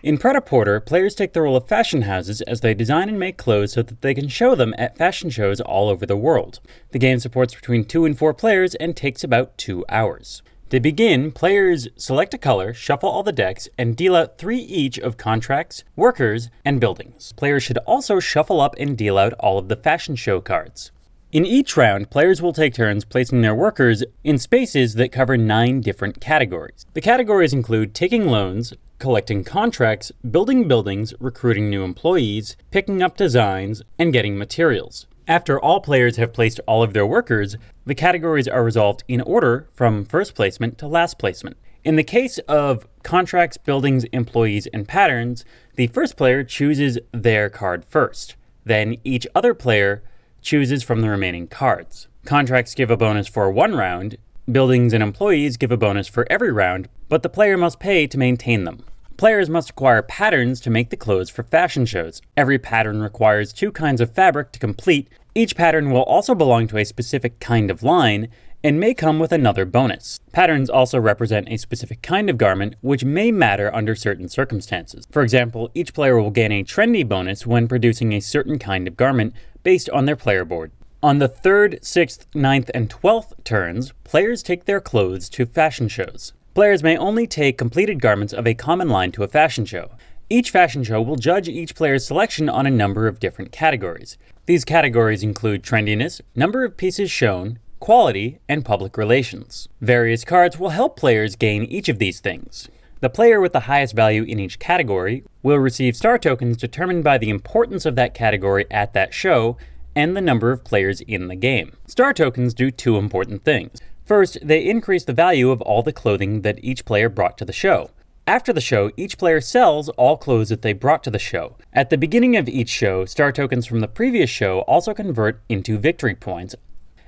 In Pret-a-Porter, players take the role of fashion houses as they design and make clothes so that they can show them at fashion shows all over the world. The game supports between 2 and 4 players and takes about 2 hours. To begin, players select a color, shuffle all the decks, and deal out 3 each of contracts, workers, and buildings. Players should also shuffle up and deal out all of the fashion show cards. In each round, players will take turns placing their workers in spaces that cover 9 different categories. The categories include taking loans, collecting contracts, building buildings, recruiting new employees, picking up designs, and getting materials. After all players have placed all of their workers, the categories are resolved in order from first placement to last placement. In the case of contracts, buildings, employees, and patterns, the first player chooses their card first. Then each other player chooses from the remaining cards. Contracts give a bonus for 1 round, buildings and employees give a bonus for every round, but the player must pay to maintain them. Players must acquire patterns to make the clothes for fashion shows. Every pattern requires 2 kinds of fabric to complete. Each pattern will also belong to a specific kind of line and may come with another bonus. Patterns also represent a specific kind of garment, which may matter under certain circumstances. For example, each player will gain a trendy bonus when producing a certain kind of garment based on their player board. On the 3rd, 6th, 9th, and 12th turns, players take their clothes to fashion shows. Players may only take completed garments of a common line to a fashion show. Each fashion show will judge each player's selection on a number of different categories. These categories include trendiness, number of pieces shown, quality, and public relations. Various cards will help players gain each of these things. The player with the highest value in each category will receive star tokens determined by the importance of that category at that show and the number of players in the game. Star tokens do 2 important things. First, they increase the value of all the clothing that each player brought to the show. After the show, each player sells all clothes that they brought to the show. At the beginning of each show, star tokens from the previous show also convert into victory points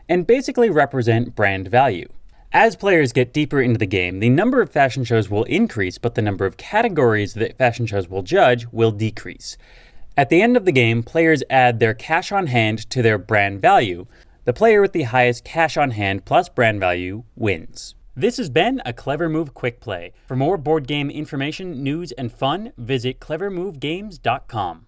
and basically represent brand value. As players get deeper into the game, the number of fashion shows will increase, but the number of categories that fashion shows will judge will decrease. At the end of the game, players add their cash on hand to their brand value. The player with the highest cash on hand plus brand value wins. This has been a Clever Move Quick Play. For more board game information, news, and fun, visit clevermovegames.com.